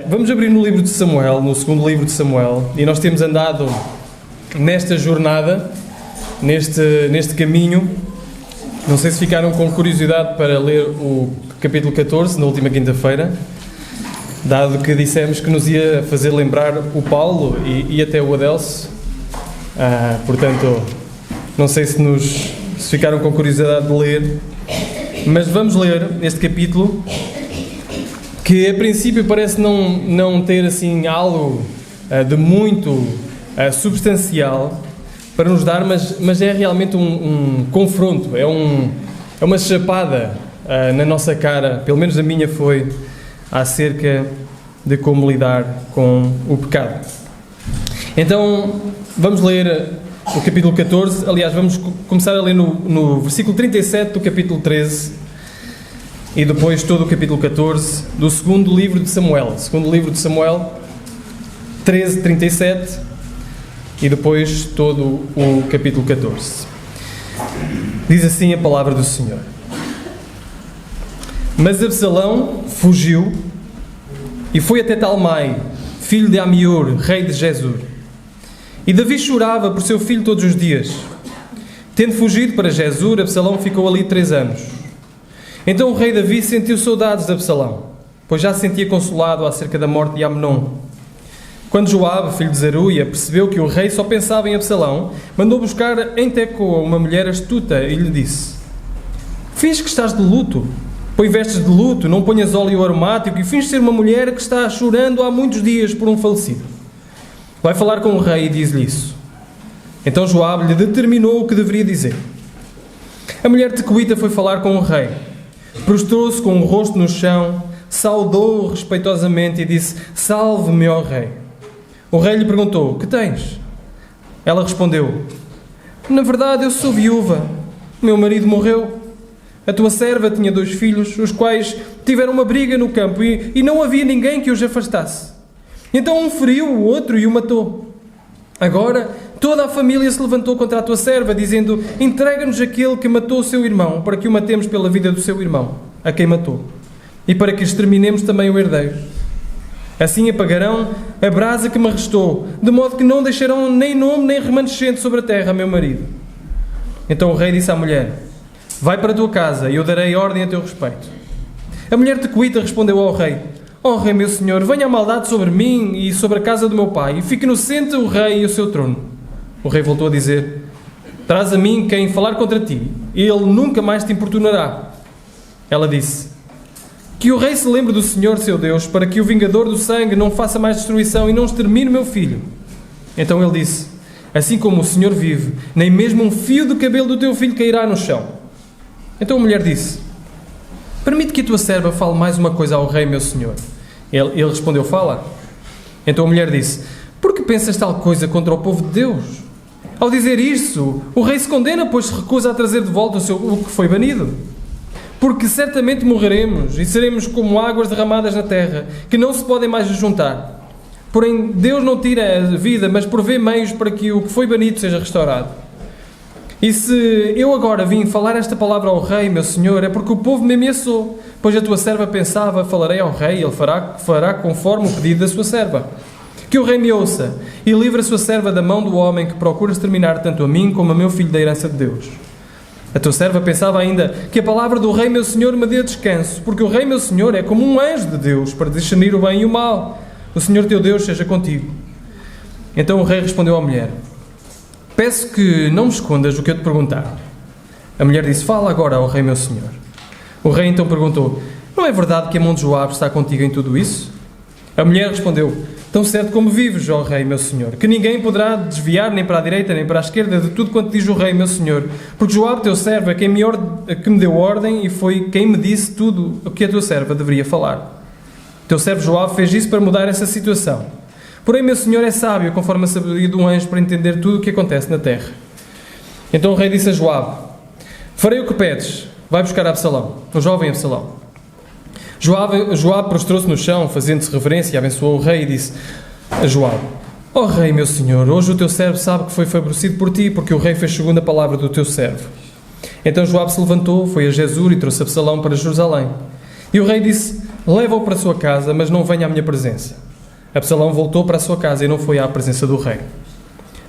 Vamos abrir no livro de Samuel, no segundo livro de Samuel, e nós temos andado nesta jornada, neste caminho. Não sei se ficaram com curiosidade para ler o capítulo 14, na última quinta-feira, dado que dissemos que nos ia fazer lembrar o Paulo e até o Adelso. Portanto, não sei se ficaram com curiosidade de ler, mas vamos ler este capítulo, que a princípio parece não ter assim algo de muito substancial para nos dar, mas é realmente um confronto, é uma chapada na nossa cara, pelo menos a minha foi, acerca de como lidar com o pecado. Então, vamos ler o capítulo 14, aliás, vamos começar a ler no versículo 37 do capítulo 13, e depois todo o capítulo 14 do segundo livro de Samuel. Segundo livro de Samuel, 13, 37, e depois todo o capítulo 14. Diz assim a palavra do Senhor. Mas Absalão fugiu e foi até Talmai, filho de Amiur, rei de Gesur. E Davi chorava por seu filho todos os dias. Tendo fugido para Gesur, Absalão ficou ali 3 anos. Então o rei Davi sentiu saudades de Absalão, pois já se sentia consolado acerca da morte de Amnon. Quando Joabe, filho de Zeruia, percebeu que o rei só pensava em Absalão, mandou buscar em Tecoa uma mulher astuta e lhe disse: "Finge que estás de luto, põe vestes de luto, não ponhas óleo aromático e finge ser uma mulher que está chorando há muitos dias por um falecido. Vai falar com o rei e diz-lhe isso." Então Joabe lhe determinou o que deveria dizer. A mulher tecoíta foi falar com o rei. Prostrou-se com o rosto no chão, saudou-o respeitosamente e disse: "Salve-me, ó rei." O rei lhe perguntou: "Que tens?" Ela respondeu: "Na verdade, eu sou viúva. Meu marido morreu. A tua serva tinha 2 filhos, os quais tiveram uma briga no campo e não havia ninguém que os afastasse. Então um feriu o outro e o matou. Agora toda a família se levantou contra a tua serva, dizendo: entrega-nos aquele que matou o seu irmão, para que o matemos pela vida do seu irmão, a quem matou, e para que exterminemos também o herdeiro. Assim apagarão a brasa que me restou, de modo que não deixarão nem nome nem remanescente sobre a terra, meu marido." Então o rei disse à mulher: "Vai para a tua casa, e eu darei ordem a teu respeito." A mulher tecoíta respondeu ao rei: "Ó rei, meu senhor, venha a maldade sobre mim e sobre a casa do meu pai, e fique inocente o rei e o seu trono." O rei voltou a dizer: "Traz a mim quem falar contra ti, e ele nunca mais te importunará." Ela disse: "Que o rei se lembre do Senhor, seu Deus, para que o vingador do sangue não faça mais destruição e não extermine meu filho." Então ele disse: "Assim como o Senhor vive, nem mesmo um fio do cabelo do teu filho cairá no chão." Então a mulher disse: "Permite que a tua serva fale mais uma coisa ao rei, meu senhor." Ele respondeu: "Fala." Então a mulher disse: "Por que pensas tal coisa contra o povo de Deus? Ao dizer isso, o rei se condena, pois se recusa a trazer de volta o que foi banido. Porque certamente morreremos e seremos como águas derramadas na terra, que não se podem mais juntar. Porém, Deus não tira a vida, mas provê meios para que o que foi banido seja restaurado. E se eu agora vim falar esta palavra ao rei, meu senhor, é porque o povo me ameaçou, pois a tua serva pensava: falarei ao rei, ele fará conforme o pedido da sua serva. Que o rei me ouça e livre a sua serva da mão do homem que procura exterminar tanto a mim como a meu filho da herança de Deus. A tua serva pensava ainda que a palavra do rei meu senhor me dê descanso, porque o rei meu senhor é como um anjo de Deus para discernir o bem e o mal. O Senhor teu Deus seja contigo." Então o rei respondeu à mulher: "Peço que não me escondas o que eu te perguntar." A mulher disse: "Fala agora ao rei meu senhor." O rei então perguntou: "Não é verdade que a mão de Joabe está contigo em tudo isso?" A mulher respondeu: "Tão certo como vives, ó rei meu senhor, que ninguém poderá desviar nem para a direita nem para a esquerda de tudo quanto diz o rei meu senhor, porque Joabe teu servo é quem me deu ordem e foi quem me disse tudo o que a tua serva deveria falar. Teu servo Joabe fez isso para mudar essa situação. Porém meu senhor é sábio, conforme a sabedoria de um anjo, para entender tudo o que acontece na terra." Então o rei disse a Joabe: "Farei o que pedes, vai buscar Absalão, o jovem Absalão." Joabe prostrou-se no chão, fazendo-se reverência, e abençoou o rei e disse a Joabe: "Ó rei, meu senhor, hoje o teu servo sabe que foi favorecido por ti, porque o rei fez segundo a palavra do teu servo." Então Joabe se levantou, foi a Gesur e trouxe Absalão para Jerusalém. E o rei disse leva-o para a sua casa, mas não venha à minha presença. Absalão voltou para a sua casa e não foi à presença do rei.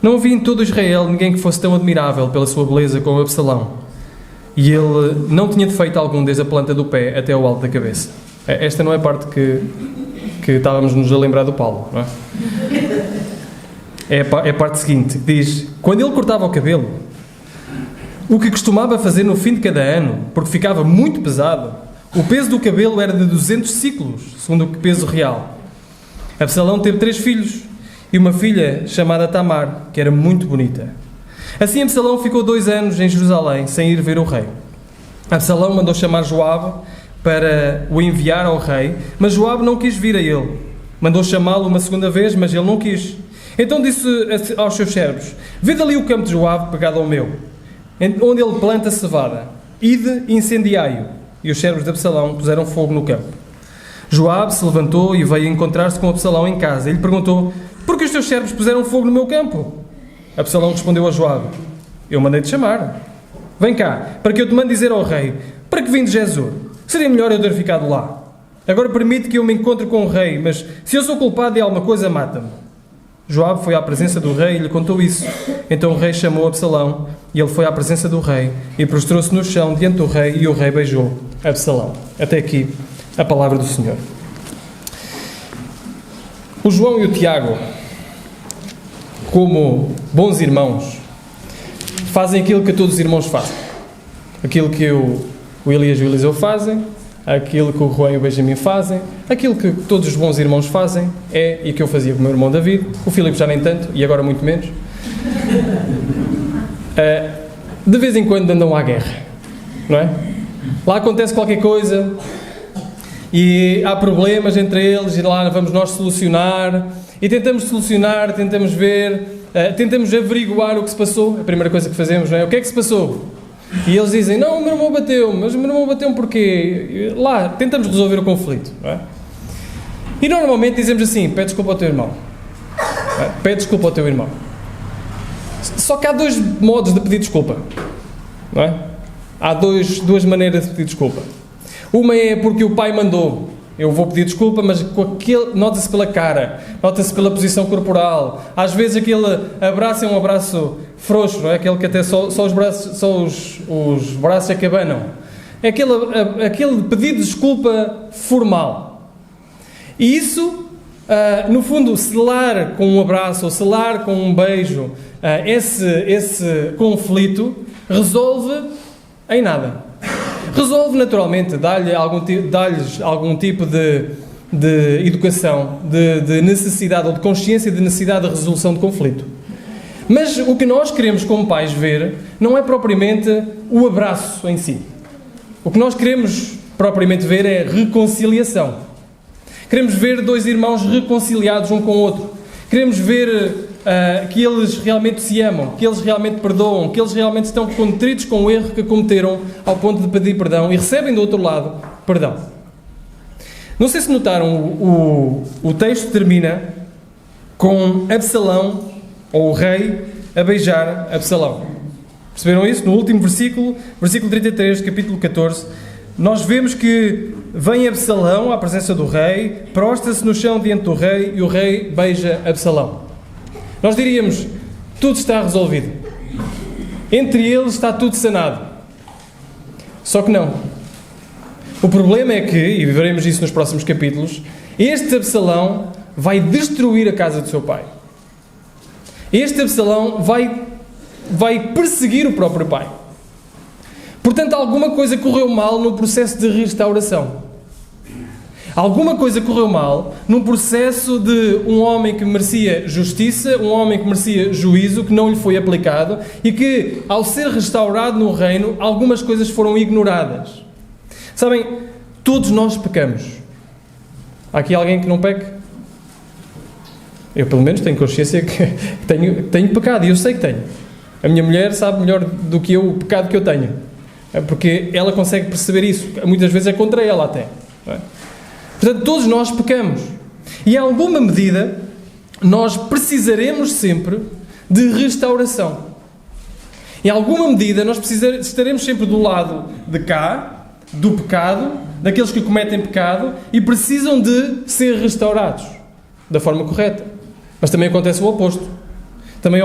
Não havia em todo Israel ninguém que fosse tão admirável pela sua beleza como Absalão. E ele não tinha defeito algum desde a planta do pé até ao alto da cabeça. Esta não é a parte que estávamos nos a lembrar do Paulo, não é? É a parte seguinte, que diz: quando ele cortava o cabelo, o que costumava fazer no fim de cada ano, porque ficava muito pesado, o peso do cabelo era de 200 ciclos, segundo o peso real. Absalão teve 3 filhos e uma filha chamada Tamar, que era muito bonita. Assim Absalão ficou 2 anos em Jerusalém, sem ir ver o rei. Absalão mandou chamar Joabe para o enviar ao rei, mas Joabe não quis vir a ele. Mandou chamá-lo uma segunda vez, mas ele não quis. Então disse aos seus servos: vede ali o campo de Joabe pegado ao meu, onde ele planta cevada. Ide e incendiai-o. E os servos de Absalão puseram fogo no campo. Joabe se levantou e veio encontrar-se com Absalão em casa. Ele perguntou: por que os teus servos puseram fogo no meu campo? Absalão respondeu a Joabe: eu mandei-te chamar. Vem cá, para que eu te mande dizer ao rei: para que vim de Gesur? Seria melhor eu ter ficado lá. Agora permite que eu me encontre com o rei, mas se eu sou culpado de alguma coisa, mata-me. Joabe foi à presença do rei e lhe contou isso. Então o rei chamou Absalão e ele foi à presença do rei e prostrou-se no chão diante do rei e o rei beijou Absalão. Até aqui a palavra do Senhor. O João e o Tiago, como bons irmãos, fazem aquilo que todos os irmãos fazem. Aquilo que o Elias e o Eliseu fazem, aquilo que o Juan e o Benjamin fazem, aquilo que todos os bons irmãos fazem e que eu fazia com o meu irmão David, o Filipe já nem tanto, e agora muito menos. De vez em quando andam à guerra, não é? Lá acontece qualquer coisa e há problemas entre eles e lá vamos nós solucionar e tentamos solucionar, tentamos ver, tentamos averiguar o que se passou. A primeira coisa que fazemos, não é? O que é que se passou? E eles dizem: não, o meu irmão bateu-me. Mas o meu irmão bateu-me porquê? Lá, tentamos resolver o conflito, não é? E normalmente dizemos assim: pede desculpa ao teu irmão. Pede desculpa ao teu irmão. Só que há 2 modos de pedir desculpa, não é? Há duas maneiras de pedir desculpa. Uma é porque o pai mandou. Eu vou pedir desculpa, mas com aquele, nota-se pela cara, nota-se pela posição corporal. Às vezes aquele abraço é um abraço frouxo, não é? Aquele que até só os braços é que abanam. É aquele pedido de desculpa formal. E isso, no fundo, selar com um abraço ou selar com um beijo esse conflito resolve em nada. Resolve naturalmente, dá-lhes algum tipo de educação, de necessidade ou de consciência de necessidade de resolução de conflito. Mas o que nós queremos como pais ver não é propriamente o abraço em si. O que nós queremos propriamente ver é reconciliação. Queremos ver 2 irmãos reconciliados um com o outro. Queremos ver que eles realmente se amam, que eles realmente perdoam, que eles realmente estão contritos com o erro que cometeram ao ponto de pedir perdão e recebem do outro lado perdão. Não sei se notaram, o texto termina com Absalão, ou o rei, a beijar Absalão. Perceberam isso? No último versículo 33, capítulo 14, nós vemos que vem Absalão à presença do rei, prostra-se no chão diante do rei e o rei beija Absalão. Nós diríamos: tudo está resolvido. Entre eles está tudo sanado. Só que não. O problema é que, e veremos isso nos próximos capítulos, este Absalão vai destruir a casa do seu pai. Este Absalão vai perseguir o próprio pai. Portanto, alguma coisa correu mal no processo de restauração. Alguma coisa correu mal num processo de um homem que merecia justiça, um homem que merecia juízo, que não lhe foi aplicado e que, ao ser restaurado no reino, algumas coisas foram ignoradas. Sabem, todos nós pecamos. Há aqui alguém que não peque? Eu, pelo menos, tenho consciência que tenho pecado e eu sei que tenho. A minha mulher sabe melhor do que eu o pecado que eu tenho. Porque ela consegue perceber isso. Muitas vezes é contra ela até. Não é? Portanto, todos nós pecamos. E, em alguma medida, nós precisaremos sempre de restauração. Em alguma medida, nós estaremos sempre do lado de cá, do pecado, daqueles que cometem pecado e precisam de ser restaurados da forma correta. Mas também acontece o oposto. Também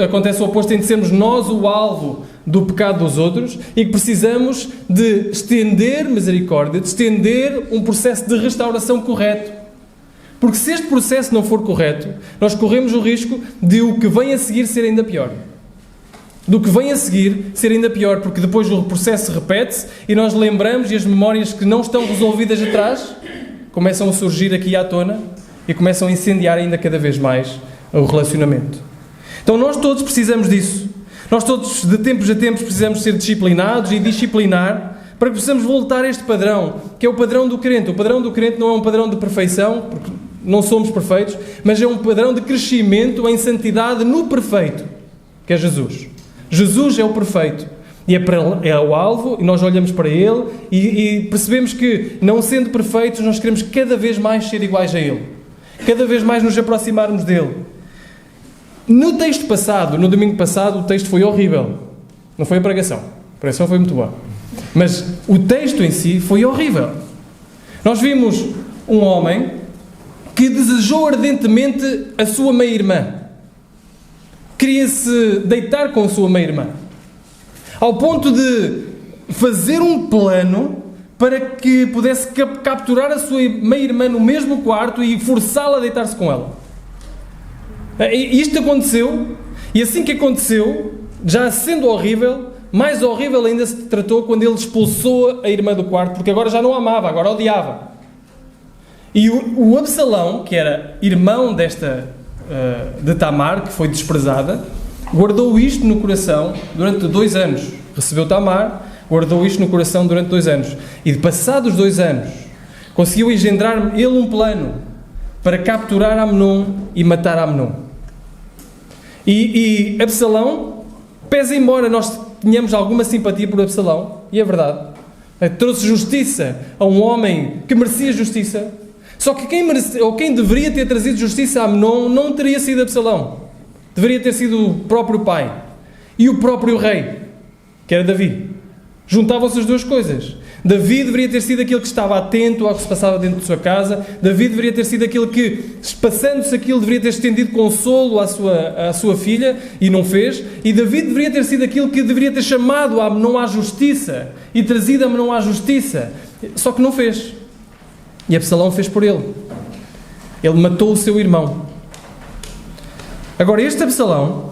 acontece o oposto em de sermos nós o alvo do pecado dos outros e que precisamos de estender misericórdia, de estender um processo de restauração correto. Porque se este processo não for correto, nós corremos o risco de o que vem a seguir ser ainda pior. Do que vem a seguir ser ainda pior, porque depois o processo repete-se e nós lembramos e as memórias que não estão resolvidas atrás começam a surgir aqui à tona e começam a incendiar ainda cada vez mais o relacionamento. Então nós todos precisamos disso. Nós todos, de tempos a tempos, precisamos ser disciplinados e disciplinar para que possamos voltar a este padrão, que é o padrão do crente. O padrão do crente não é um padrão de perfeição, porque não somos perfeitos, mas é um padrão de crescimento em santidade no perfeito, que é Jesus. Jesus é o perfeito. E é o alvo, e nós olhamos para Ele e percebemos que, não sendo perfeitos, nós queremos cada vez mais ser iguais a Ele. Cada vez mais nos aproximarmos dEle. No texto passado, no domingo passado, o texto foi horrível. Não foi a pregação. A pregação foi muito boa. Mas o texto em si foi horrível. Nós vimos um homem que desejou ardentemente a sua meia-irmã. Queria-se deitar com a sua meia-irmã. Ao ponto de fazer um plano para que pudesse capturar a sua meia-irmã no mesmo quarto e forçá-la a deitar-se com ela. E isto aconteceu, e assim que aconteceu, já sendo horrível, mais horrível ainda se tratou quando ele expulsou a irmã do quarto, porque agora já não a amava, agora odiava. E o Absalão, que era irmão de Tamar, que foi desprezada, guardou isto no coração durante 2 anos. Recebeu Tamar, guardou isto no coração durante 2 anos. E passados 2 anos, conseguiu engendrar ele um plano para capturar Amnon e matar Amnon. E Absalão, pese embora nós tenhamos alguma simpatia por Absalão, e é verdade, trouxe justiça a um homem que merecia justiça, só que quem deveria ter trazido justiça a Amnon não teria sido Absalão. Deveria ter sido o próprio pai e o próprio rei, que era Davi. Juntavam-se as duas coisas. Davi deveria ter sido aquele que estava atento ao que se passava dentro de sua casa. Davi deveria ter sido aquele que, passando-se aquilo, deveria ter estendido consolo à sua filha, e não fez. E Davi deveria ter sido aquele que deveria ter chamado Amnon à justiça e trazido Amnon à justiça. Só que não fez. E Absalão fez por ele. Ele matou o seu irmão. Agora, este Absalão,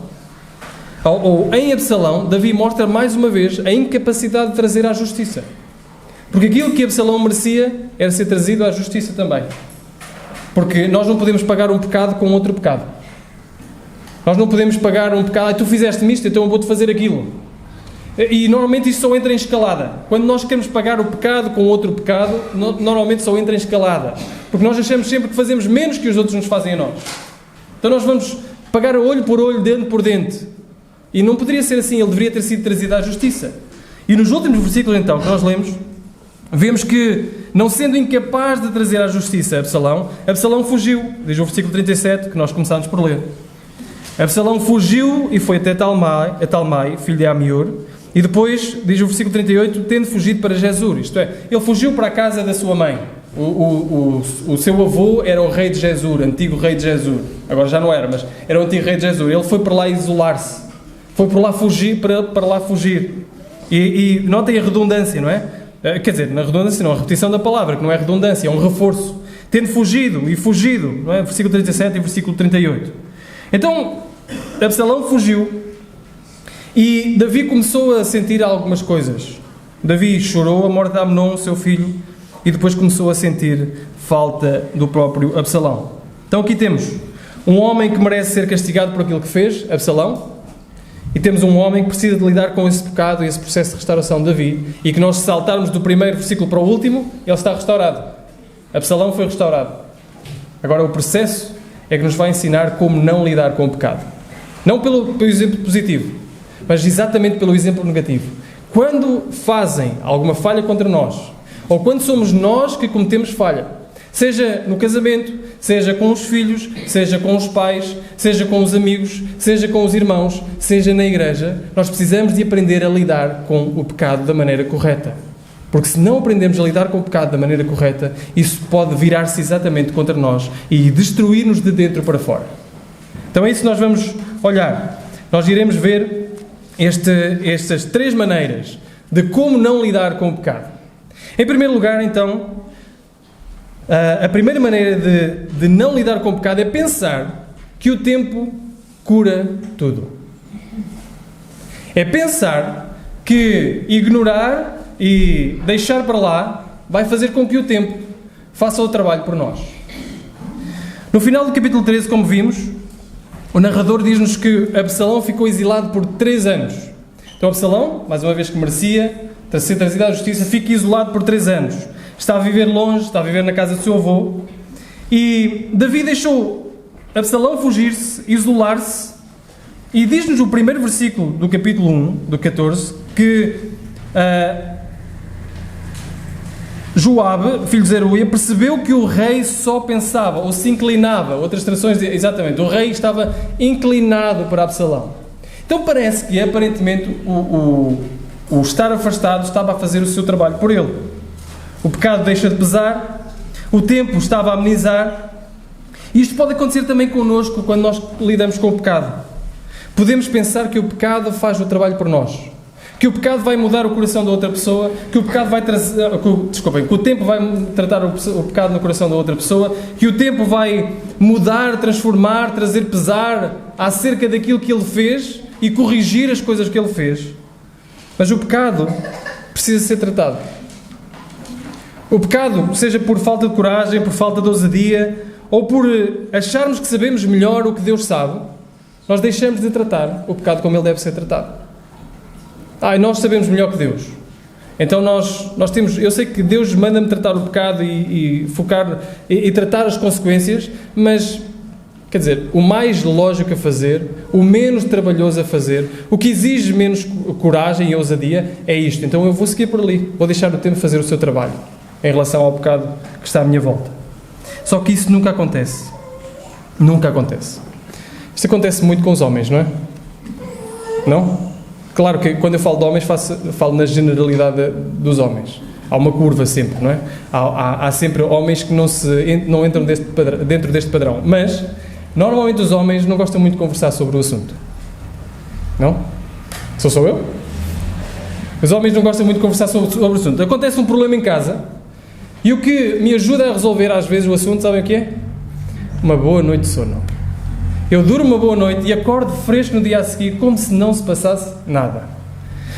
ou em Absalão, Davi mostra mais uma vez a incapacidade de trazer à justiça. Porque aquilo que Absalão merecia era ser trazido à justiça também. Porque nós não podemos pagar um pecado com outro pecado. Nós não podemos pagar um pecado, tu fizeste-me isto, então eu vou-te fazer aquilo. E normalmente isso só entra em escalada. Quando nós queremos pagar o pecado com outro pecado, normalmente só entra em escalada. Porque nós achamos sempre que fazemos menos que os outros nos fazem a nós. Então nós vamos pagar olho por olho, dente por dente. E não poderia ser assim, ele deveria ter sido trazido à justiça. E nos últimos versículos então que nós lemos, vemos que, não sendo incapaz de trazer à justiça Absalão fugiu. Diz o versículo 37, que nós começámos por ler. Absalão fugiu e foi até Talmai, filho de Amiur, e depois, diz o versículo 38, tendo fugido para Gesur. Isto é, ele fugiu para a casa da sua mãe. O seu avô era o rei de Gesur, antigo rei de Gesur. Agora já não era, mas era o antigo rei de Gesur. Ele foi para lá isolar-se. Foi para lá fugir. E notem a redundância, não é? Quer dizer, na redundância não, a repetição da palavra, que não é redundância, é um reforço. Tendo fugido, não é? Versículo 37 e versículo 38. Então, Absalão fugiu e Davi começou a sentir algumas coisas. Davi chorou a morte de Amnon, seu filho, e depois começou a sentir falta do próprio Absalão. Então aqui temos um homem que merece ser castigado por aquilo que fez, Absalão, e temos um homem que precisa de lidar com esse pecado e esse processo de restauração de Davi, e que nós, se saltarmos do primeiro versículo para o último, ele está restaurado. Absalão foi restaurado. Agora o processo é que nos vai ensinar como não lidar com o pecado. Não pelo exemplo positivo, mas exatamente pelo exemplo negativo. Quando fazem alguma falha contra nós, ou quando somos nós que cometemos falha, seja no casamento, seja com os filhos, seja com os pais, seja com os amigos, seja com os irmãos, seja na igreja, nós precisamos de aprender a lidar com o pecado da maneira correta. Porque se não aprendemos a lidar com o pecado da maneira correta, isso pode virar-se exatamente contra nós e destruir-nos de dentro para fora. Então é isso que nós vamos olhar. Nós iremos ver estas 3 maneiras de como não lidar com o pecado. Em primeiro lugar, então, a primeira maneira de não lidar com o pecado é pensar que o tempo cura tudo. É pensar que ignorar e deixar para lá vai fazer com que o tempo faça o trabalho por nós. No final do capítulo 13, como vimos, o narrador diz-nos que Absalão ficou exilado por 3 anos. Então Absalão, mais uma vez que merecia ser trazido à justiça, fica isolado por 3 anos. Está a viver longe, está a viver na casa do seu avô. E Davi deixou Absalão fugir-se, isolar-se. E diz-nos o primeiro versículo do capítulo 1, do 14, que Joabe, filho de Zeruia, percebeu que o rei só pensava, ou se inclinava, outras traduções dizem, exatamente, o rei estava inclinado para Absalão. Então parece que, aparentemente, o estar afastado estava a fazer o seu trabalho por ele. O pecado deixa de pesar, o tempo estava a amenizar. E isto pode acontecer também connosco quando nós lidamos com o pecado. Podemos pensar que o pecado faz o trabalho por nós. Que o pecado vai mudar o coração da outra pessoa, que o pecado vai trazer, que o tempo vai tratar o pecado no coração da outra pessoa, que o tempo vai mudar, transformar, trazer pesar acerca daquilo que ele fez e corrigir as coisas que ele fez. Mas o pecado precisa ser tratado. O pecado, seja por falta de coragem, por falta de ousadia, ou por acharmos que sabemos melhor o que Deus sabe, nós deixamos de tratar o pecado como ele deve ser tratado. Nós sabemos melhor que Deus. Então nós temos... Eu sei que Deus manda-me tratar o pecado e focar e tratar as consequências, mas, quer dizer, o mais lógico a fazer, o menos trabalhoso a fazer, o que exige menos coragem e ousadia é isto. Então eu vou seguir por ali, vou deixar o tempo fazer o seu trabalho em relação ao pecado que está à minha volta. Só que isso nunca acontece. Nunca acontece. Isto acontece muito com os homens, não é? Não? Claro que quando eu falo de homens, falo na generalidade dos homens. Há uma curva sempre, não é? Há sempre homens que não entram dentro deste padrão. Mas, normalmente os homens não gostam muito de conversar sobre o assunto. Não? Sou eu? Os homens não gostam muito de conversar sobre o assunto. Acontece um problema em casa e o que me ajuda a resolver às vezes o assunto, sabem o que é? Uma boa noite de sono. Eu durmo uma boa noite e acordo fresco no dia a seguir, como se não se passasse nada.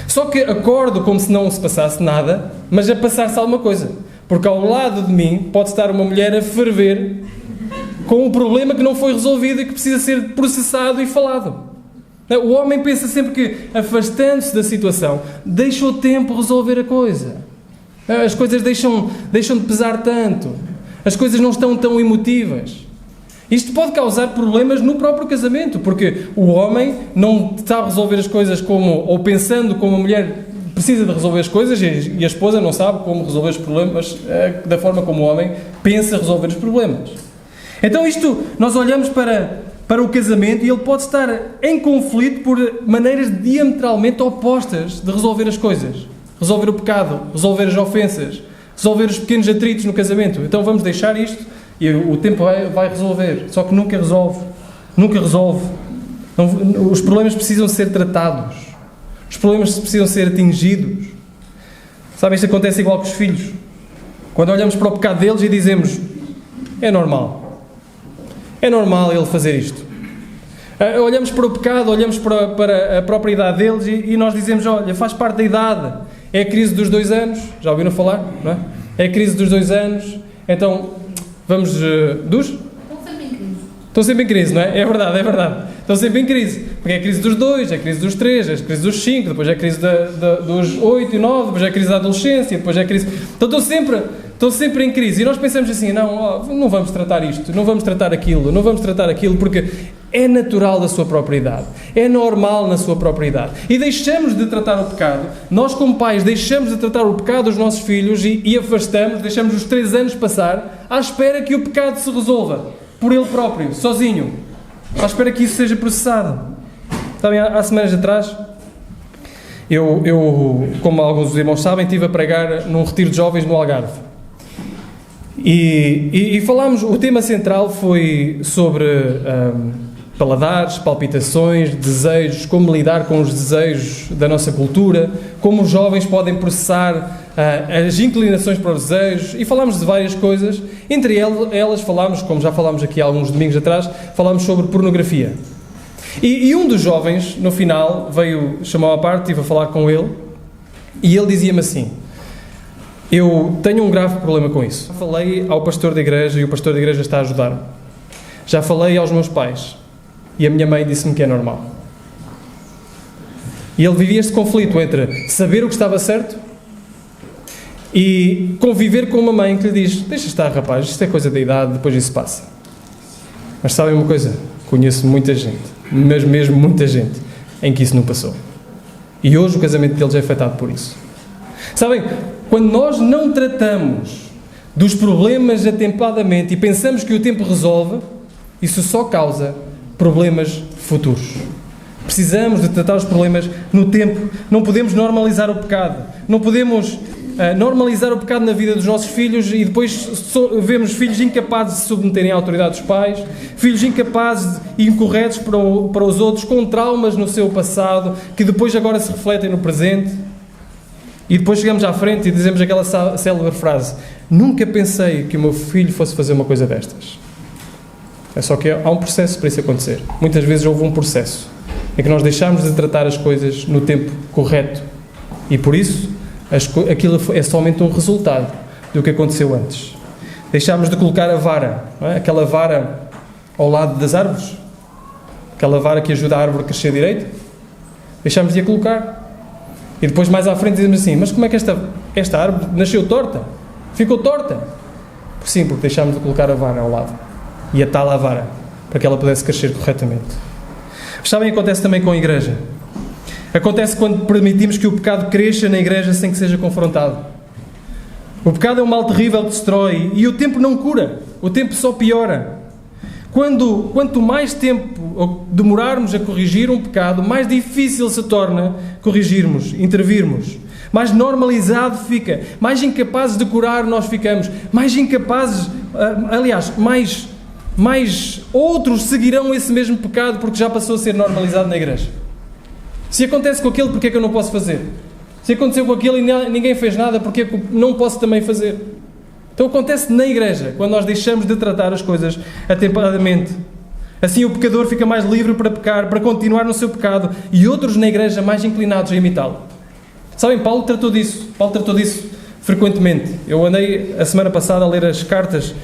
Só que acordo como se não se passasse nada, mas a passar-se alguma coisa. Porque ao lado de mim pode estar uma mulher a ferver com um problema que não foi resolvido e que precisa ser processado e falado. O homem pensa sempre que, afastando-se da situação, deixa o tempo resolver a coisa. As coisas deixam de pesar tanto. As coisas não estão tão emotivas. Isto pode causar problemas no próprio casamento, porque o homem não está a resolver as coisas ou pensando como a mulher precisa de resolver as coisas e a esposa não sabe como resolver os problemas da forma como o homem pensa resolver os problemas. Então nós olhamos para o casamento e ele pode estar em conflito por maneiras diametralmente opostas de resolver as coisas. Resolver o pecado, resolver as ofensas, resolver os pequenos atritos no casamento. Então vamos deixar isto e o tempo vai resolver. Só que nunca resolve. Nunca resolve. Os problemas precisam ser tratados. Os problemas precisam ser atingidos. Sabem, isto acontece igual com os filhos. Quando olhamos para o pecado deles e dizemos: é normal. É normal ele fazer isto. Olhamos para o pecado, olhamos para a própria idade deles e nós dizemos: olha, faz parte da idade. É a crise dos 2 anos. Já ouviram falar? Não é? É a crise dos 2 anos. Então, vamos dos? Estão sempre em crise. Estão sempre em crise, não é? É verdade, é verdade. Estão sempre em crise. Porque é a crise dos 2, é a crise dos 3, é a crise dos 5, depois é a crise dos 8 e 9, depois é a crise da adolescência, depois é a crise... Então estão sempre em crise. E nós pensamos assim: não vamos tratar isto, não vamos tratar aquilo, porque é natural da sua própria idade. É normal na sua própria idade. E deixamos de tratar o pecado. Nós, como pais, deixamos de tratar o pecado dos nossos filhos e afastamos, deixamos os 3 anos passar à espera que o pecado se resolva por ele próprio, sozinho. À espera que isso seja processado. Sabem, há semanas atrás, Eu, como alguns dos irmãos sabem, estive a pregar num retiro de jovens no Algarve. E falámos, o tema central foi sobre paladares, palpitações, desejos, como lidar com os desejos da nossa cultura, como os jovens podem processar as inclinações para os desejos, e falámos de várias coisas. Entre elas falámos, como já falámos aqui há alguns domingos atrás, falámos sobre pornografia. E um dos jovens, no final, chamou à parte, estive a falar com ele, e ele dizia-me assim: eu tenho um grave problema com isso. Já falei ao pastor da igreja e o pastor da igreja está a ajudar-me. Já falei aos meus pais e a minha mãe disse-me que é normal. E ele vivia este conflito entre saber o que estava certo e conviver com uma mãe que lhe diz: deixa estar, rapaz, isto é coisa da idade, depois isso passa. Mas sabem uma coisa? Conheço muita gente, mas mesmo muita gente, em que isso não passou. E hoje o casamento deles é afetado por isso. Sabem, quando nós não tratamos dos problemas atempadamente e pensamos que o tempo resolve, isso só causa problemas futuros. Precisamos de tratar os problemas no tempo. Não podemos normalizar o pecado. Não podemos normalizar o pecado na vida dos nossos filhos e depois vemos filhos incapazes de se submeterem à autoridade dos pais, filhos incapazes e incorretos para os outros, com traumas no seu passado, que depois agora se refletem no presente. E depois chegamos à frente e dizemos aquela célebre frase: nunca pensei que o meu filho fosse fazer uma coisa destas. É só que há um processo para isso acontecer. Muitas vezes houve um processo em que nós deixámos de tratar as coisas no tempo correto. E por isso, aquilo é somente um resultado do que aconteceu antes. Deixámos de colocar a vara, não é? Aquela vara ao lado das árvores. Aquela vara que ajuda a árvore a crescer direito. Deixámos de a colocar. E depois, mais à frente, dizemos assim: mas como é que esta árvore nasceu torta? Ficou torta? Sim, porque deixámos de colocar a vara ao lado. E atá-la à vara, para que ela pudesse crescer corretamente. Mas sabem, acontece também com a igreja. Acontece quando permitimos que o pecado cresça na igreja sem que seja confrontado. O pecado é um mal terrível que destrói e o tempo não cura. O tempo só piora. Quanto mais tempo demorarmos a corrigir um pecado, mais difícil se torna corrigirmos, intervirmos. Mais normalizado fica. Mais incapazes de curar nós ficamos. Mais incapazes, mais outros seguirão esse mesmo pecado porque já passou a ser normalizado na igreja. Se acontece com aquele, porque é que eu não posso fazer? Se aconteceu com aquele e ninguém fez nada, porque é que eu não posso também fazer? Então acontece na igreja, quando nós deixamos de tratar as coisas atempadamente. Assim o pecador fica mais livre para pecar, para continuar no seu pecado, e outros na igreja mais inclinados a imitá-lo. Sabem, Paulo tratou disso frequentemente. Eu andei a semana passada a ler as cartas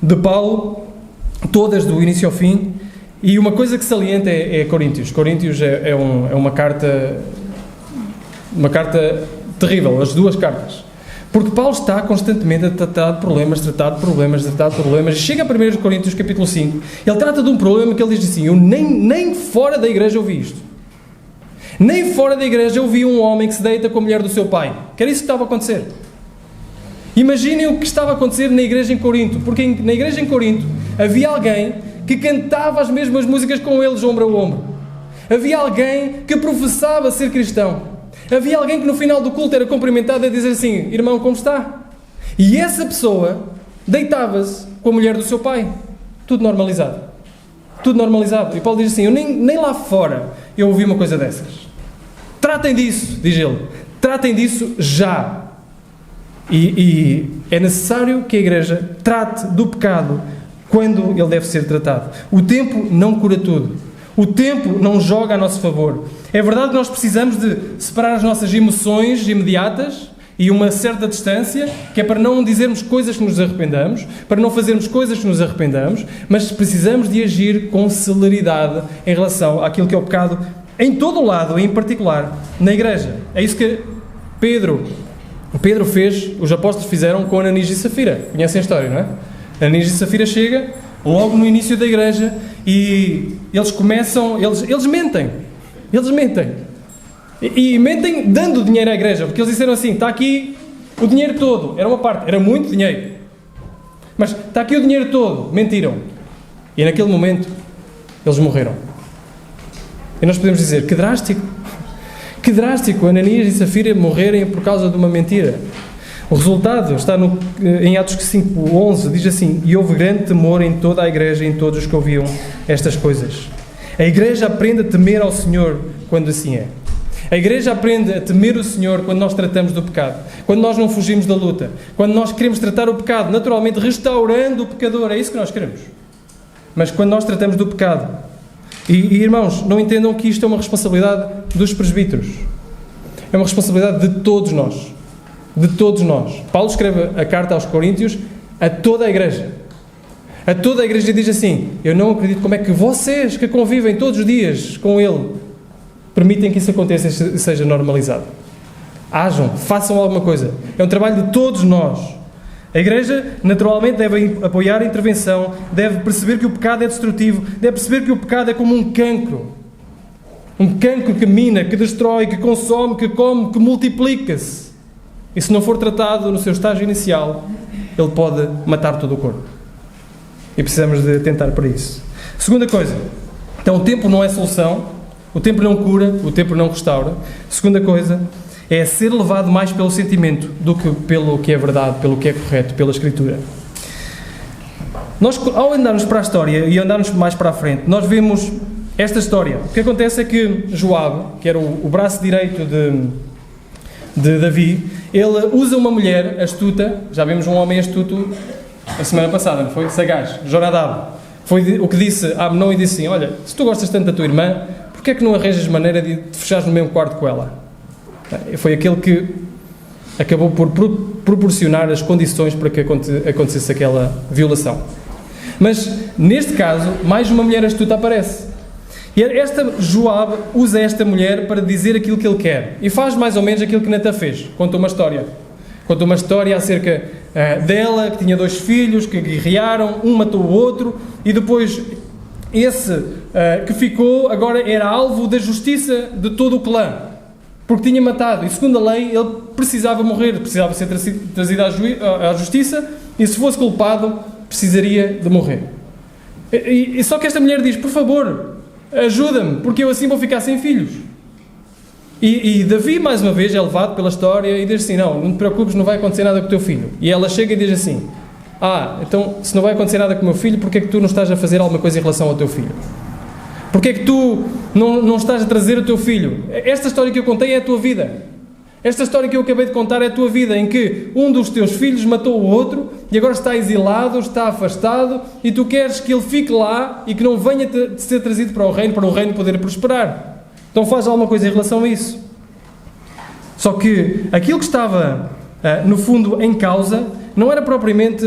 de Paulo, todas do início ao fim, e uma coisa que salienta é Coríntios. Coríntios é uma carta terrível, as duas cartas. Porque Paulo está constantemente a tratar de problemas, e chega a 1 Coríntios capítulo 5, ele trata de um problema que ele diz assim: eu nem fora da igreja ouvi isto. Nem fora da igreja ouvi um homem que se deita com a mulher do seu pai. Que era isso que estava a acontecer. Imaginem o que estava a acontecer na igreja em Corinto, porque na igreja em Corinto havia alguém que cantava as mesmas músicas com eles, ombro a ombro. Havia alguém que professava ser cristão. Havia alguém que no final do culto era cumprimentado a dizer assim: irmão, como está? E essa pessoa deitava-se com a mulher do seu pai. Tudo normalizado. Tudo normalizado. E Paulo diz assim: eu nem lá fora eu ouvi uma coisa dessas. Tratem disso, diz ele. Tratem disso já. E é necessário que a igreja trate do pecado quando ele deve ser tratado. O tempo não cura tudo. O tempo não joga a nosso favor. É verdade que nós precisamos de separar as nossas emoções imediatas e uma certa distância, que é para não dizermos coisas que nos arrependamos, para não fazermos coisas que nos arrependamos, mas precisamos de agir com celeridade em relação àquilo que é o pecado em todo o lado, e em particular na igreja. É isso que Pedro fez, os apóstolos fizeram com Ananias e Safira. Conhecem a história, não é? Ananias e Safira chega logo no início da igreja e eles mentem. Eles mentem. E mentem dando dinheiro à igreja, porque eles disseram assim: está aqui o dinheiro todo. Era uma parte, era muito dinheiro. Mas está aqui o dinheiro todo. Mentiram. E naquele momento eles morreram. E nós podemos dizer: que drástico. Que drástico, Ananias e Safira morrerem por causa de uma mentira. O resultado está em Atos 5:11, diz assim: e houve grande temor em toda a igreja e em todos os que ouviam estas coisas. A igreja aprende a temer ao Senhor quando assim é. A igreja aprende a temer o Senhor quando nós tratamos do pecado, quando nós não fugimos da luta, quando nós queremos tratar o pecado, naturalmente restaurando o pecador, é isso que nós queremos. Mas quando nós tratamos do pecado, e irmãos, não entendam que isto é uma responsabilidade dos presbíteros, é uma responsabilidade de todos nós, Paulo escreve a carta aos Coríntios a toda a igreja, e diz assim: eu não acredito como é que vocês que convivem todos os dias com Ele permitem que isso aconteça e seja normalizado. Hajam, façam alguma coisa. É um trabalho de todos nós. A igreja, naturalmente, deve apoiar a intervenção, deve perceber que o pecado é destrutivo, deve perceber que o pecado é como um cancro que mina, que destrói, que consome, que come, que multiplica-se. E se não for tratado no seu estágio inicial, ele pode matar todo o corpo. E precisamos de atentar para isso. Segunda coisa, então o tempo não é solução, o tempo não cura, o tempo não restaura. Segunda coisa, é ser levado mais pelo sentimento do que pelo que é verdade, pelo que é correto, pela Escritura. Nós, ao andarmos para a história e andarmos mais para a frente, nós vemos esta história. O que acontece é que Joabe, que era o braço direito de Davi, ele usa uma mulher astuta. Já vimos um homem astuto a semana passada, não foi? Sagaz, Jonadab. Foi o que disse a Amnon e disse assim: olha, se tu gostas tanto da tua irmã, porquê é que não arranjas maneira de te fechares no mesmo quarto com ela? Foi aquele que acabou por proporcionar as condições para que acontecesse aquela violação. Mas, neste caso, mais uma mulher astuta aparece. E Joabe usa esta mulher para dizer aquilo que ele quer. E faz mais ou menos aquilo que Natã fez. Conta uma história. Conta uma história acerca dela, que tinha 2 filhos, que guerrearam, um matou o outro, e depois esse que ficou agora era alvo da justiça de todo o clã, porque tinha matado. E segundo a lei, ele precisava morrer, precisava ser trazido à justiça, e se fosse culpado, precisaria de morrer. E só que esta mulher diz: por favor, ajuda-me, porque eu assim vou ficar sem filhos. E Davi, mais uma vez, é levado pela história e diz assim: não te preocupes, não vai acontecer nada com o teu filho. E ela chega e diz assim: então, se não vai acontecer nada com o meu filho, porque é que tu não estás a fazer alguma coisa em relação ao teu filho? Porque é que tu não estás a trazer o teu filho? Esta história que eu contei é a tua vida. Esta história que eu acabei de contar é a tua vida, em que um dos teus filhos matou o outro e agora está exilado, está afastado, e tu queres que ele fique lá e que não venha ser trazido para o reino poder prosperar. Então faz alguma coisa em relação a isso. Só que aquilo que estava, no fundo, em causa, não era propriamente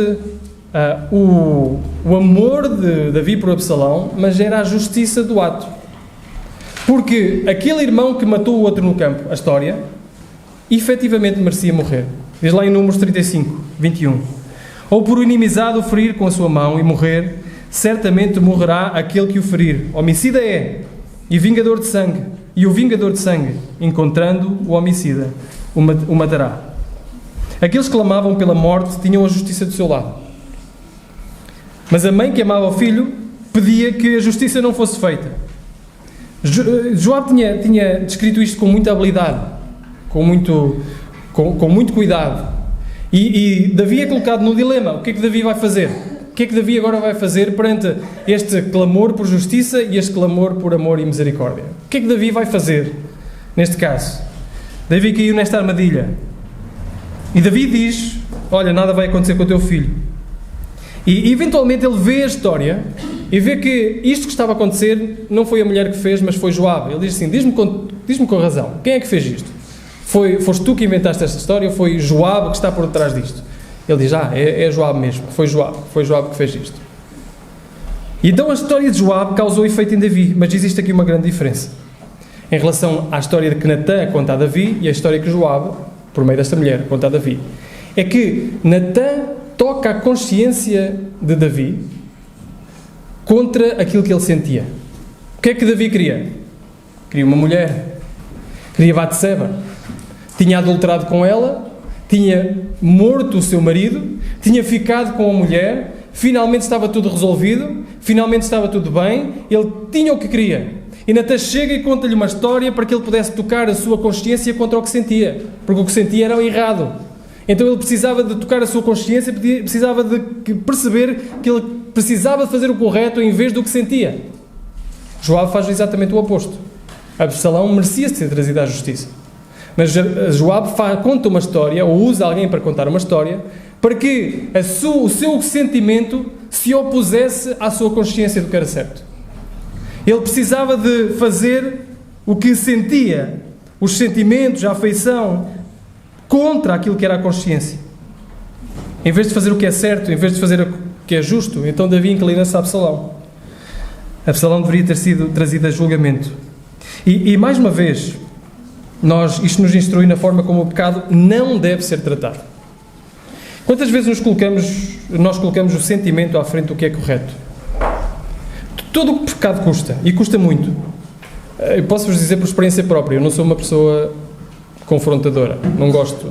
o amor de Davi por Absalão, mas era a justiça do ato. Porque aquele irmão que matou o outro no campo, a história, efetivamente merecia morrer. Diz lá em Números 35, 21. Ou por inimizade o ferir com a sua mão e morrer, certamente morrerá aquele que o ferir. Homicida é, e vingador de sangue, e o vingador de sangue, encontrando o homicida, o matará. Aqueles que clamavam pela morte tinham a justiça do seu lado. Mas a mãe que amava o filho pedia que a justiça não fosse feita. Joabe tinha descrito isto com muita habilidade, com muito cuidado. E Davi é colocado no dilema. O que é que Davi vai fazer? O que é que Davi agora vai fazer perante este clamor por justiça e este clamor por amor e misericórdia? O que é que Davi vai fazer neste caso? Davi caiu nesta armadilha. E Davi diz: olha, nada vai acontecer com o teu filho. E eventualmente ele vê a história e vê que isto que estava a acontecer não foi a mulher que fez, mas foi Joabe. Ele diz assim: diz-me com razão, quem é que fez isto? Foste tu que inventaste esta história ou foi Joabe que está por detrás disto? Ele diz: é Joabe mesmo, foi Joabe que fez isto. E então a história de Joabe causou efeito em Davi, mas existe aqui uma grande diferença em relação à história de que Natã conta a Davi e a história que Joabe, por meio desta mulher, conta a Davi. É que Natã toca a consciência de Davi contra aquilo que ele sentia. O que é que Davi queria? Queria uma mulher, queria Batseba, tinha adulterado com ela, tinha morto o seu marido, tinha ficado com a mulher, finalmente estava tudo resolvido, finalmente estava tudo bem, ele tinha o que queria. E Natan chega e conta-lhe uma história para que ele pudesse tocar a sua consciência contra o que sentia, porque o que sentia era o errado. Então ele precisava de tocar a sua consciência, precisava de perceber que ele precisava de fazer o correto em vez do que sentia. Joabe faz exatamente o oposto. Absalão merecia ser trazido à justiça. Mas Joabe conta uma história, ou usa alguém para contar uma história, para que o seu sentimento se opusesse à sua consciência do que era certo. Ele precisava de fazer o que sentia, os sentimentos, a afeição, contra aquilo que era a consciência. Em vez de fazer o que é certo, em vez de fazer o que é justo, então Davi inclina-se a Absalão. Absalão deveria ter sido trazido a julgamento. E mais uma vez, isto nos instrui na forma como o pecado não deve ser tratado. Quantas vezes nós colocamos o sentimento à frente do que é correto? Todo o pecado custa, e custa muito. Eu posso-vos dizer por experiência própria, eu não sou uma pessoa confrontadora, não gosto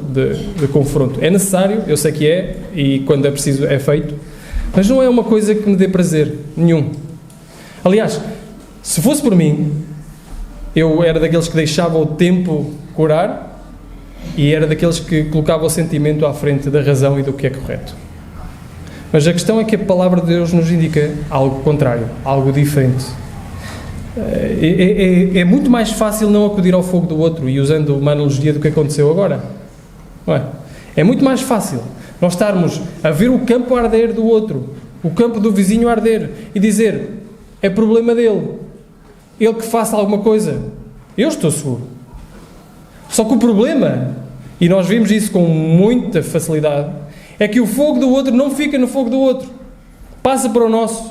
de confronto. É necessário, eu sei que é, e quando é preciso é feito, mas não é uma coisa que me dê prazer nenhum. Aliás, se fosse por mim, eu era daqueles que deixava o tempo curar e era daqueles que colocava o sentimento à frente da razão e do que é correto. Mas a questão é que a palavra de Deus nos indica algo contrário, algo diferente. É muito mais fácil não acudir ao fogo do outro, e usando uma analogia do que aconteceu agora. Não é? É muito mais fácil nós estarmos a ver o campo arder do outro, o campo do vizinho arder, e dizer, é problema dele, ele que faça alguma coisa, eu estou seguro. Só que o problema, e nós vimos isso com muita facilidade, é que o fogo do outro não fica no fogo do outro, passa para o nosso,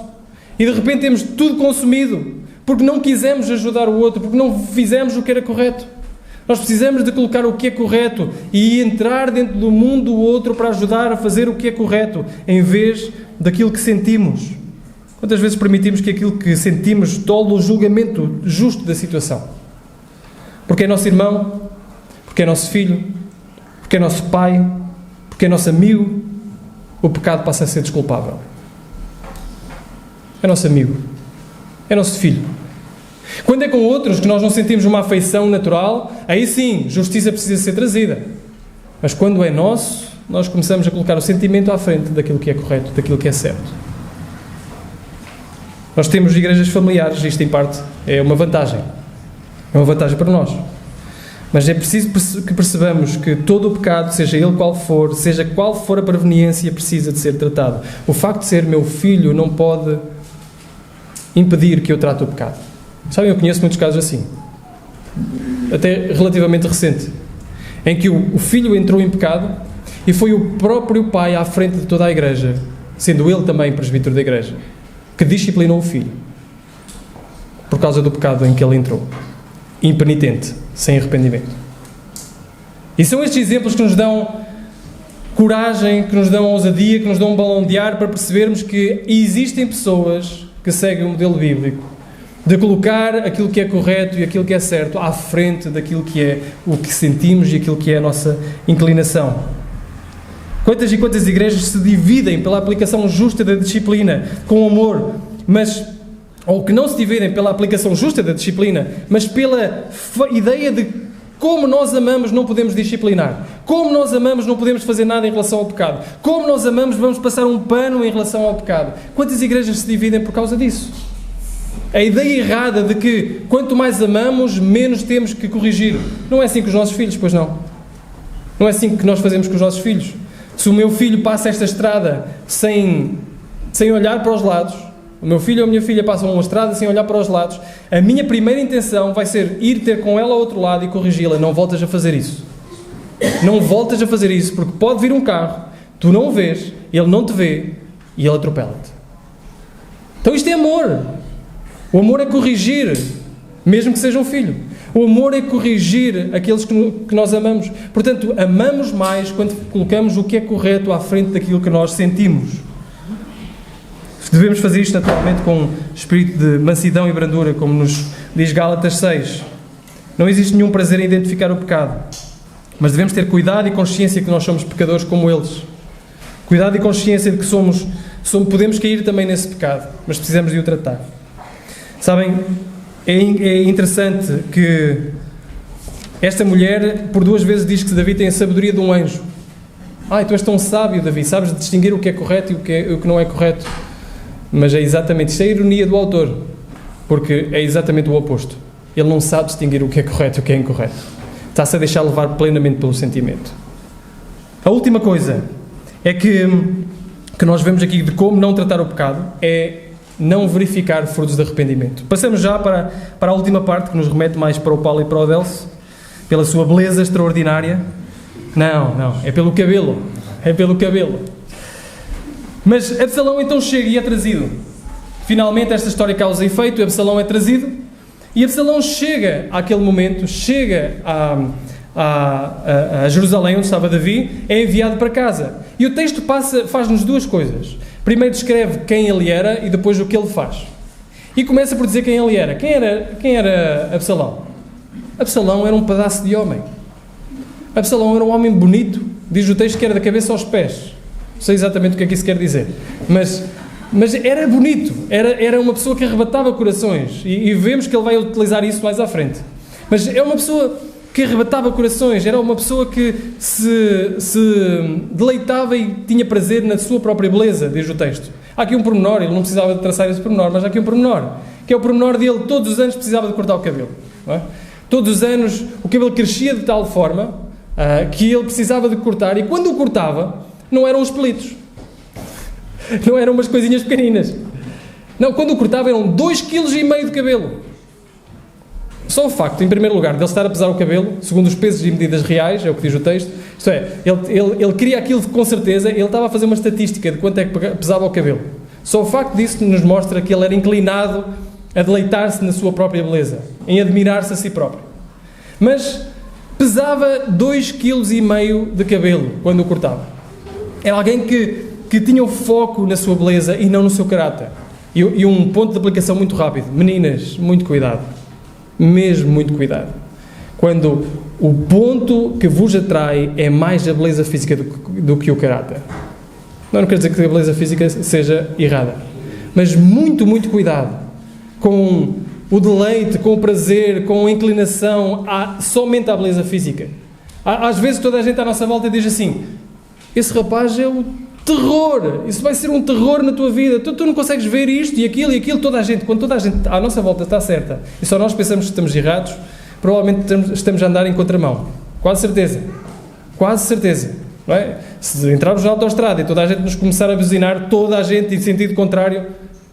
e de repente temos tudo consumido, porque não quisemos ajudar o outro, porque não fizemos o que era correto. Nós precisamos de colocar o que é correto e entrar dentro do mundo do outro para ajudar a fazer o que é correto, em vez daquilo que sentimos. Quantas vezes permitimos que aquilo que sentimos tolhe o julgamento justo da situação? Porque é nosso irmão, porque é nosso filho, porque é nosso pai, porque é nosso amigo, o pecado passa a ser desculpável. É nosso amigo, é nosso filho. Quando é com outros que nós não sentimos uma afeição natural, aí sim, justiça precisa ser trazida. Mas quando é nosso, nós começamos a colocar o sentimento à frente daquilo que é correto, daquilo que é certo. Nós temos igrejas familiares, isto em parte é uma vantagem. É uma vantagem para nós. Mas é preciso que percebamos que todo o pecado, seja ele qual for, seja qual for a proveniência, precisa de ser tratado. O facto de ser meu filho não pode impedir que eu trate o pecado. Sabem, eu conheço muitos casos assim, até relativamente recente, em que o filho entrou em pecado e foi o próprio pai à frente de toda a igreja, sendo ele também presbítero da igreja, que disciplinou o filho por causa do pecado em que ele entrou, impenitente, sem arrependimento. E são estes exemplos que nos dão coragem, que nos dão ousadia, que nos dão um balão de ar para percebermos que existem pessoas que seguem o modelo bíblico de colocar aquilo que é correto e aquilo que é certo à frente daquilo que é o que sentimos e aquilo que é a nossa inclinação. Quantas e quantas igrejas se dividem pela aplicação justa da disciplina com amor, ou que não se dividem pela aplicação justa da disciplina, mas pela ideia de como nós amamos não podemos disciplinar, como nós amamos não podemos fazer nada em relação ao pecado, como nós amamos vamos passar um pano em relação ao pecado. Quantas igrejas se dividem por causa disso? A ideia errada de que quanto mais amamos, menos temos que corrigir. Não é assim com os nossos filhos, pois não? Não é assim que nós fazemos com os nossos filhos. Se o meu filho passa esta estrada sem olhar para os lados, o meu filho ou a minha filha passam uma estrada sem olhar para os lados, a minha primeira intenção vai ser ir ter com ela ao outro lado e corrigi-la. Não voltas a fazer isso. Não voltas a fazer isso, porque pode vir um carro, tu não o vês, ele não te vê e ele atropela-te. Então isto é amor. O amor é corrigir, mesmo que seja um filho. O amor é corrigir aqueles que nós amamos. Portanto, amamos mais quando colocamos o que é correto à frente daquilo que nós sentimos. Devemos fazer isto naturalmente com espírito de mansidão e brandura, como nos diz Gálatas 6. Não existe nenhum prazer em identificar o pecado, mas devemos ter cuidado e consciência que nós somos pecadores como eles. Cuidado e consciência de que podemos cair também nesse pecado, mas precisamos de o tratar. Sabem, É interessante que esta mulher, por 2 vezes, diz que Davi tem a sabedoria de um anjo. Tu és tão sábio, Davi, sabes distinguir o que é correto e o que não é correto. Mas é exatamente, isto é a ironia do autor, porque é exatamente o oposto. Ele não sabe distinguir o que é correto e o que é incorreto. Está-se a deixar levar plenamente pelo sentimento. A última coisa é que nós vemos aqui de como não tratar o pecado é não verificar frutos de arrependimento. Passamos já para a última parte, que nos remete mais para o Paulo e para o Adelso, pela sua beleza extraordinária. Não, é pelo cabelo. É pelo cabelo. Mas Absalão então chega e é trazido. Finalmente esta história causa efeito, Absalão é trazido, e Absalão chega àquele momento, chega a Jerusalém, onde estava Davi, é enviado para casa. E o texto faz-nos 2 coisas. Primeiro descreve quem ele era e depois o que ele faz. E começa por dizer quem ele era. Quem era Absalão? Absalão era um pedaço de homem. Absalão era um homem bonito, diz o texto que era da cabeça aos pés. Não sei exatamente o que é que isso quer dizer, mas era bonito, era uma pessoa que arrebatava corações, e vemos que ele vai utilizar isso mais à frente. Mas é uma pessoa que arrebatava corações, era uma pessoa que se deleitava e tinha prazer na sua própria beleza, diz o texto. Há aqui um pormenor, ele não precisava de traçar esse pormenor, mas há aqui um pormenor, que é o pormenor dele, todos os anos precisava de cortar o cabelo. Não é? Todos os anos o cabelo crescia de tal forma que ele precisava de cortar, e quando o cortava, não eram os pelitos, não eram umas coisinhas pequeninas. Não, quando o cortava eram 2,5 kg de cabelo. Só o facto, em primeiro lugar, de ele estar a pesar o cabelo, segundo os pesos e medidas reais, é o que diz o texto, isto é, ele queria aquilo com certeza, ele estava a fazer uma estatística de quanto é que pesava o cabelo. Só o facto disso nos mostra que ele era inclinado a deleitar-se na sua própria beleza, em admirar-se a si próprio. Mas pesava 2,5 kg de cabelo quando o cortava. Era alguém que tinha o foco na sua beleza e não no seu caráter. E um ponto de aplicação muito rápido. Meninas, muito cuidado. Mesmo muito cuidado. Quando o ponto que vos atrai é mais a beleza física do que o caráter. Não quer dizer que a beleza física seja errada. Mas muito, muito cuidado com o deleite, com o prazer, com a inclinação somente à beleza física. Às vezes toda a gente à nossa volta diz assim: esse rapaz é o terror, isso vai ser um terror na tua vida, tu não consegues ver isto e aquilo, quando toda a gente à nossa volta está certa e só nós pensamos que estamos errados, provavelmente estamos a andar em contramão, quase certeza, não é? Se entrarmos na autoestrada e toda a gente nos começar a buzinar, toda a gente em sentido contrário,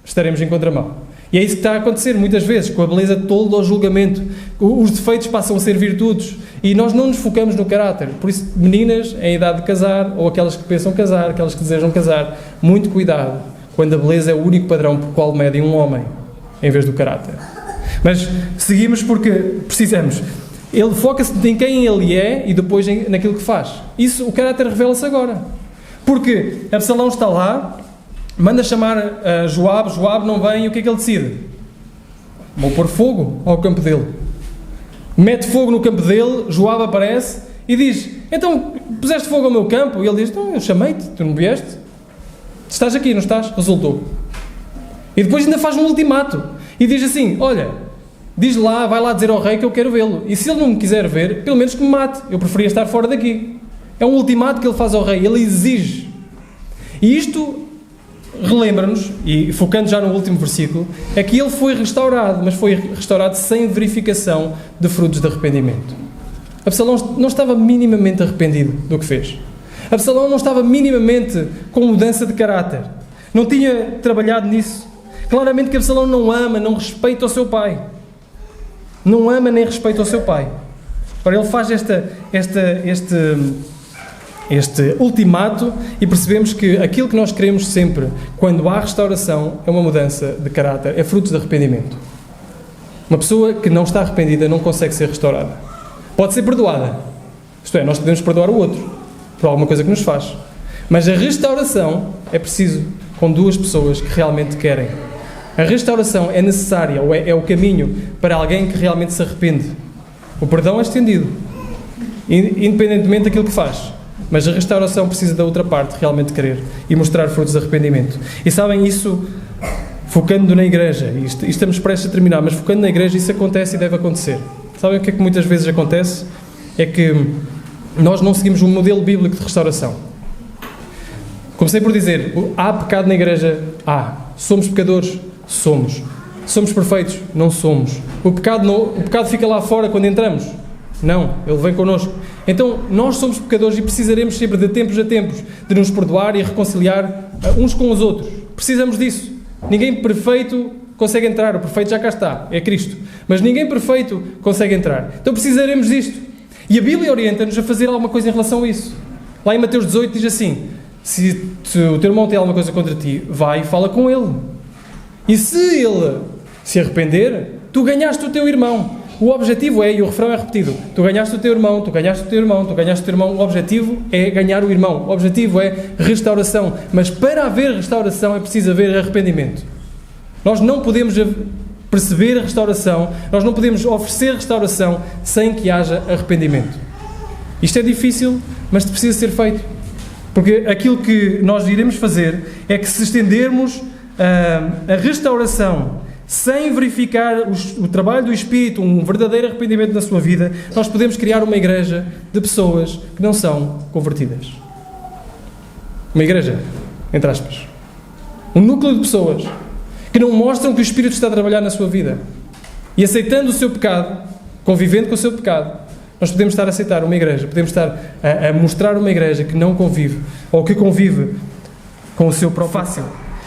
estaremos em contramão. E é isso que está a acontecer muitas vezes, com a beleza toda ao julgamento. Os defeitos passam a ser virtudes e nós não nos focamos no caráter. Por isso, meninas em idade de casar, ou aquelas que pensam casar, aquelas que desejam casar, muito cuidado quando a beleza é o único padrão por qual medem um homem, em vez do caráter. Mas seguimos porque precisamos. Ele foca-se em quem ele é e depois naquilo que faz. Isso, o caráter revela-se agora. Porque Absalão está lá, manda chamar Joabe não vem, e o que é que ele decide? Vou pôr fogo ao campo dele. Mete fogo no campo dele, Joabe aparece e diz: então, puseste fogo ao meu campo? E ele diz: não, eu chamei-te, tu não vieste? Estás aqui, não estás? Resultou. E depois ainda faz um ultimato e diz assim: olha, diz lá, vai lá dizer ao rei que eu quero vê-lo, e se ele não me quiser ver, pelo menos que me mate, eu preferia estar fora daqui. É um ultimato que ele faz ao rei, ele exige. E isto relembra-nos, e focando já no último versículo, é que ele foi restaurado, mas foi restaurado sem verificação de frutos de arrependimento. Absalão não estava minimamente arrependido do que fez. Absalão não estava minimamente com mudança de caráter. Não tinha trabalhado nisso. Claramente que Absalão não ama, não respeita o seu pai. Não ama nem respeita o seu pai. Ora, ele faz este ultimato e percebemos que aquilo que nós queremos sempre, quando há restauração, é uma mudança de caráter, é fruto de arrependimento. Uma pessoa que não está arrependida não consegue ser restaurada. Pode ser perdoada. Isto é, nós podemos perdoar o outro por alguma coisa que nos faz. Mas a restauração é preciso com 2 pessoas que realmente querem. A restauração é necessária, ou é o caminho para alguém que realmente se arrepende. O perdão é estendido, independentemente daquilo que faz. Mas a restauração precisa da outra parte realmente querer e mostrar frutos de arrependimento. E sabem, isso focando na igreja, e estamos prestes a terminar, mas focando na igreja, isso acontece e deve acontecer. Sabem o que é que muitas vezes acontece? É que nós não seguimos um modelo bíblico de restauração. Comecei por dizer, há pecado na igreja? Há. Somos pecadores? Somos. Somos perfeitos? Não somos. O pecado fica lá fora quando entramos? Não, ele vem connosco. Então, nós somos pecadores e precisaremos sempre de tempos a tempos de nos perdoar e reconciliar uns com os outros. Precisamos disso. Ninguém perfeito consegue entrar. O perfeito já cá está, é Cristo. Mas ninguém perfeito consegue entrar. Então precisaremos disto. E a Bíblia orienta-nos a fazer alguma coisa em relação a isso. Lá em Mateus 18 diz assim, se o teu irmão tem alguma coisa contra ti, vai e fala com ele. E se ele se arrepender, tu ganhaste o teu irmão. O objetivo é, e o refrão é repetido, tu ganhaste o teu irmão, tu ganhaste o teu irmão, tu ganhaste o teu irmão. O objetivo é ganhar o irmão. O objetivo é restauração. Mas para haver restauração é preciso haver arrependimento. Nós não podemos perceber a restauração, nós não podemos oferecer restauração sem que haja arrependimento. Isto é difícil, mas precisa ser feito. Porque aquilo que nós iremos fazer é que se estendermos a restauração sem verificar o trabalho do Espírito, um verdadeiro arrependimento na sua vida, nós podemos criar uma igreja de pessoas que não são convertidas. Uma igreja, entre aspas. Um núcleo de pessoas que não mostram que o Espírito está a trabalhar na sua vida. E aceitando o seu pecado, convivendo com o seu pecado, nós podemos estar a aceitar uma igreja, podemos estar a mostrar uma igreja que não convive, ou que convive com o seu próprio fácil.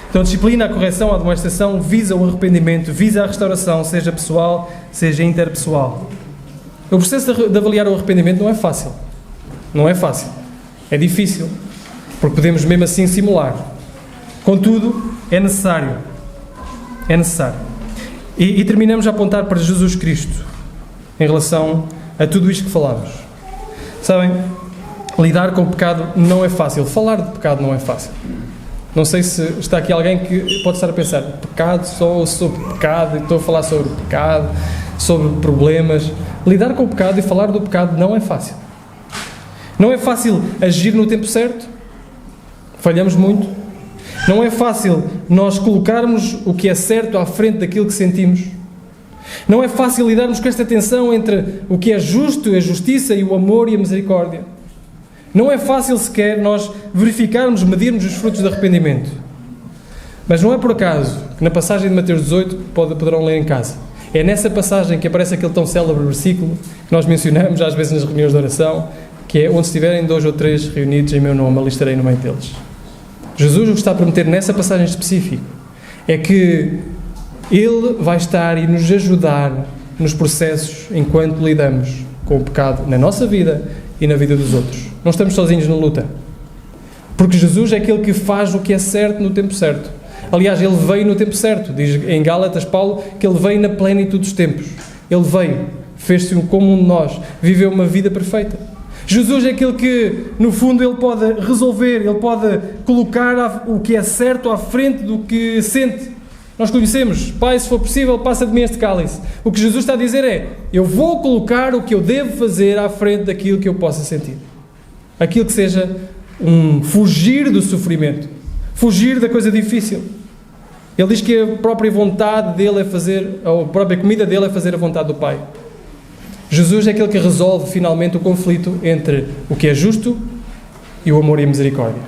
Então a disciplina, a correção, a demonstração visa o arrependimento, visa a restauração, seja pessoal, seja interpessoal. O processo de avaliar o arrependimento não é fácil. Não é fácil. É difícil. Porque podemos mesmo assim simular. Contudo, é necessário. É necessário. E terminamos a apontar para Jesus Cristo em relação a tudo isto que falámos. Sabem, lidar com o pecado não é fácil. Falar de pecado não é fácil. Não sei se está aqui alguém que pode estar a pensar pecado, só sobre pecado, estou a falar sobre pecado, sobre problemas. Lidar com o pecado e falar do pecado não é fácil. Não é fácil agir no tempo certo. Falhamos muito. Não é fácil nós colocarmos o que é certo à frente daquilo que sentimos. Não é fácil lidarmos com esta tensão entre o que é justo, a justiça e o amor e a misericórdia. Não é fácil sequer nós verificarmos, medirmos os frutos de arrependimento. Mas não é por acaso que na passagem de Mateus 18, poderão ler em casa, é nessa passagem que aparece aquele tão célebre versículo que nós mencionamos às vezes nas reuniões de oração, que é: onde estiverem 2 ou 3 reunidos em meu nome, ali estarei no meio deles. Jesus o que está a prometer nessa passagem específica é que Ele vai estar e nos ajudar nos processos enquanto lidamos com o pecado na nossa vida e na vida dos outros. Não estamos sozinhos na luta. Porque Jesus é aquele que faz o que é certo no tempo certo. Aliás, Ele veio no tempo certo. Diz em Gálatas Paulo que Ele veio na plenitude dos tempos. Ele veio, fez-se como um de nós, viveu uma vida perfeita. Jesus é aquele que, no fundo, Ele pode resolver, Ele pode colocar o que é certo à frente do que sente. Nós conhecemos: Pai, se for possível, passa de mim este cálice. O que Jesus está a dizer é: eu vou colocar o que eu devo fazer à frente daquilo que eu possa sentir. Aquilo que seja fugir do sofrimento, fugir da coisa difícil. Ele diz que a própria vontade dele é fazer, ou a própria comida dele é fazer a vontade do Pai. Jesus é aquele que resolve finalmente o conflito entre o que é justo e o amor e a misericórdia.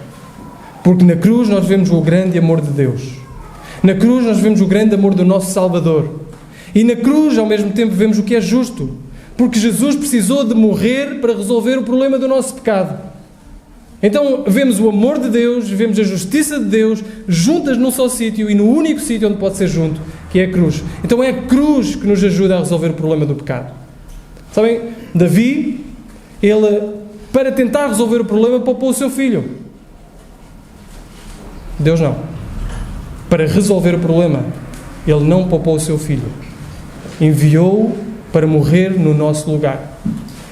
Porque na cruz nós vemos o grande amor de Deus. Na cruz nós vemos o grande amor do nosso Salvador. E na cruz, ao mesmo tempo, vemos o que é justo. Porque Jesus precisou de morrer para resolver o problema do nosso pecado. Então, vemos o amor de Deus, vemos a justiça de Deus, juntas num só sítio e no único sítio onde pode ser junto, que é a cruz. Então é a cruz que nos ajuda a resolver o problema do pecado. Sabem, Davi, ele, para tentar resolver o problema, poupou o seu filho. Deus não. Para resolver o problema, Ele não poupou o seu filho. Enviou-o para morrer no nosso lugar.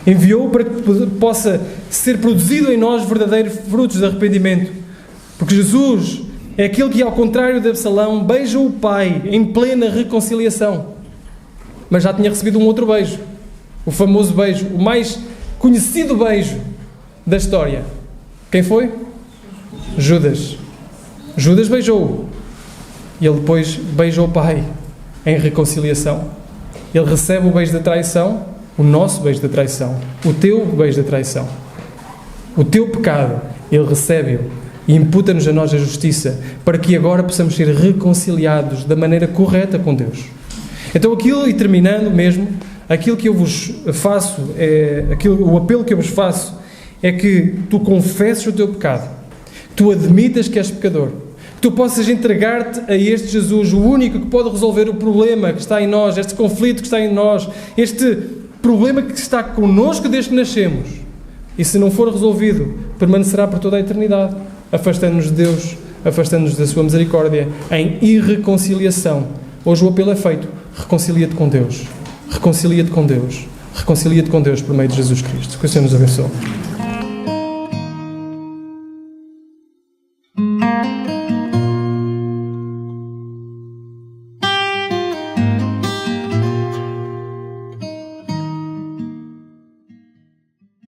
Enviou-o para que possa ser produzido em nós verdadeiros frutos de arrependimento. Porque Jesus é aquele que, ao contrário de Absalão, beija o pai em plena reconciliação. Mas já tinha recebido um outro beijo. O famoso beijo, o mais conhecido beijo da história. Quem foi? Judas. Judas beijou-o. e ele depois beija o Pai em reconciliação. Ele recebe o beijo da traição, o nosso beijo da traição, o teu beijo da traição. O teu pecado, Ele recebe-o e imputa-nos a nós a justiça, para que agora possamos ser reconciliados da maneira correta com Deus. Então aquilo, e terminando mesmo, aquilo que eu vos faço, o apelo que eu vos faço, é que tu confesses o teu pecado, que tu admitas que és pecador, que tu possas entregar-te a este Jesus, o único que pode resolver o problema que está em nós, este conflito que está em nós, este problema que está connosco desde que nascemos. E se não for resolvido, permanecerá por toda a eternidade, afastando-nos de Deus, afastando-nos da sua misericórdia, em irreconciliação. Hoje o apelo é feito: reconcilia-te com Deus, reconcilia-te com Deus, reconcilia-te com Deus por meio de Jesus Cristo. Que o Senhor nos abençoe.